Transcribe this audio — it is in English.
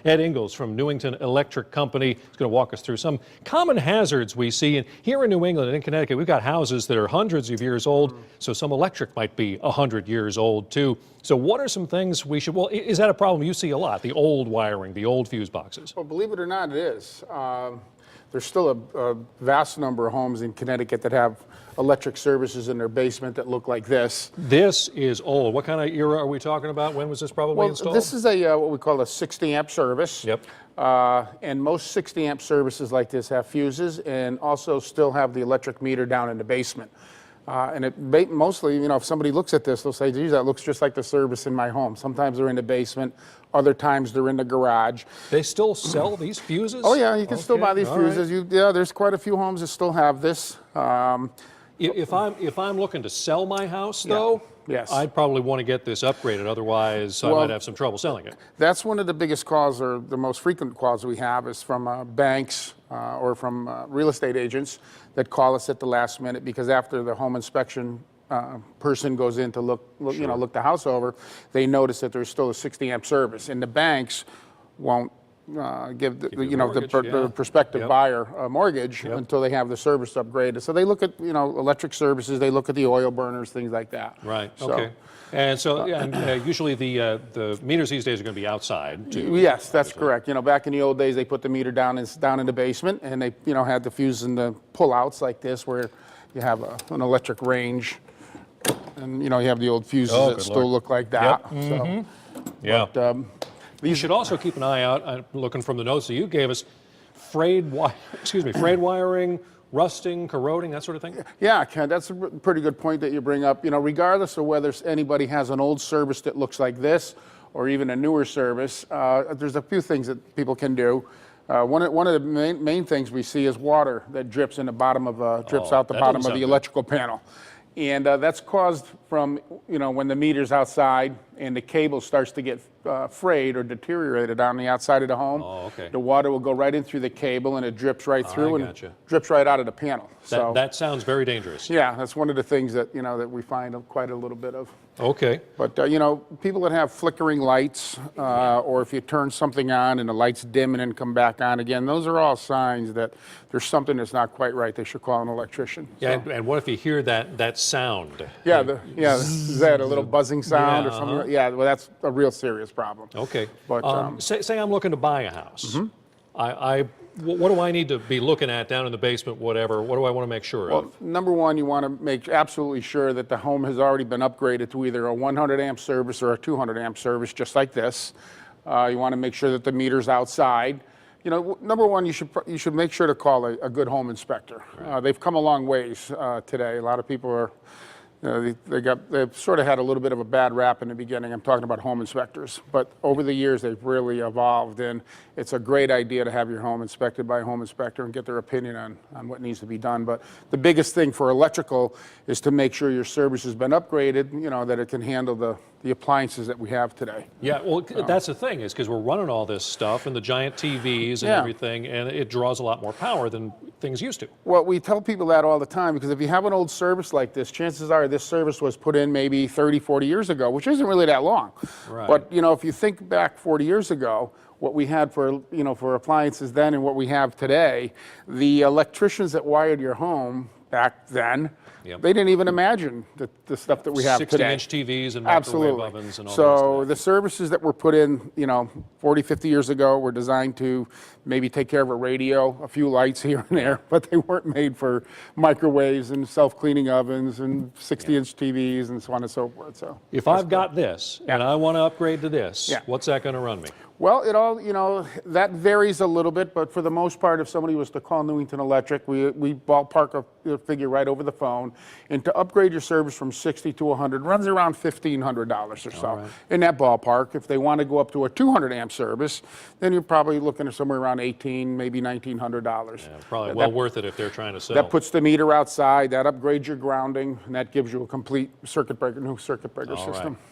Ed Ingalls from Newington Electric Company is going to walk us through some common hazards we see. And here in New England and in Connecticut, we've got houses that are hundreds of years old, so some electric might be 100 years old too. So what are some things we should, well, is that a problem you see a lot, the old wiring, the old fuse boxes? Well, believe it or not, it is. There's still a vast number of homes in Connecticut that have electric services in their basement that look like this. This is old. What kind of era are we talking about? When was this probably installed? This is a what we call a 60 amp service. Yep. And most 60 amp services like this have fuses and also still have the electric meter down in the basement. And it mostly, you know, if somebody looks at this, they'll say, geez, that looks just like the service in my home. Sometimes they're in the basement, other times they're in the garage. They still sell these fuses? Oh yeah, you can still buy these fuses. Right. Yeah, there's quite a few homes that still have this. If I'm looking to sell my house, though, yes, I'd probably want to get this upgraded. Otherwise, I might have some trouble selling it. That's one of the biggest calls, or the most frequent calls we have, is from banks or from real estate agents that call us at the last minute because after the home inspection person goes in to look the house over, they notice that there's still a 60 amp service, and the banks won't give the prospective buyer a mortgage until they have the service upgraded. So they look at electric services, they look at the oil burners, things like that. Right. So, okay. And so usually the meters these days are going to be outside too. Yes, that's correct. You know, back in the old days, they put the meter down in the basement, and they had the fuse and the pull-outs like this, where you have an electric range, and you have the old fuses that still look like that. Yep. Mm-hmm. So, yeah. But, you should also keep an eye out. I'm looking from the notes that you gave us, frayed wiring, rusting, corroding, that sort of thing. Yeah, Ken, that's a pretty good point that you bring up. You know, regardless of whether anybody has an old service that looks like this, or even a newer service, there's a few things that people can do. One of the main things we see is water that drips in the bottom of drips out the bottom of the electrical panel. And that's caused from, when the meter's outside and the cable starts to get frayed or deteriorated on the outside of the home. Oh, okay. The water will go right in through the cable and it drips right through and drips right out of the panel. That sounds very dangerous. Yeah, that's one of the things that, that we find quite a little bit of. Okay. But, people that have flickering lights or if you turn something on and the lights dim and then come back on again, those are all signs that there's something that's not quite right. They should call an electrician. Yeah, and what if you hear that sound? Yeah, is that a little buzzing sound or something? Yeah, well, that's a real serious problem. Okay. But say I'm looking to buy a house. What do I need to be looking at down in the basement, whatever? What do I want to make sure of? Number one, you want to make absolutely sure that the home has already been upgraded to either a 100 amp service or a 200 amp service, just like this. You want to make sure that the meter's outside. Number one, you should make sure to call a good home inspector. Right. They've come a long ways today. A lot of people are, they've sort of had a little bit of a bad rap in the beginning. I'm talking about home inspectors, but over the years they've really evolved, and it's a great idea to have your home inspected by a home inspector and get their opinion on what needs to be done. But the biggest thing for electrical is to make sure your service has been upgraded, that it can handle the appliances that we have today. Yeah, well, that's the thing, is because we're running all this stuff and the giant TVs and everything, and it draws a lot more power than things used to. Well, we tell people that all the time, because if you have an old service like this, chances are this service was put in maybe 30, 40 years ago, which isn't really that long. Right. But, if you think back 40 years ago, what we had for appliances then and what we have today, the electricians that wired your home back then, they didn't even imagine the stuff that we have today. 60-inch TVs and microwave ovens and all that. So the services that were put in, 40, 50 years ago were designed to maybe take care of a radio, a few lights here and there, but they weren't made for microwaves and self-cleaning ovens and 60-inch TVs and so on and so forth. So if I've got this and I want to upgrade to this, what's that going to run me? Well, it all, that varies a little bit, but for the most part, if somebody was to call Newington Electric, we ballpark a figure right over the phone, and to upgrade your service from 60 to 100 runs around $1,500 or so. Right. In that ballpark. If they want to go up to a 200 amp service, then you're probably looking at somewhere around $1,800, maybe $1,900. Yeah, probably well worth it if they're trying to sell. That puts the meter outside, that upgrades your grounding, and that gives you a complete new circuit breaker system. Right.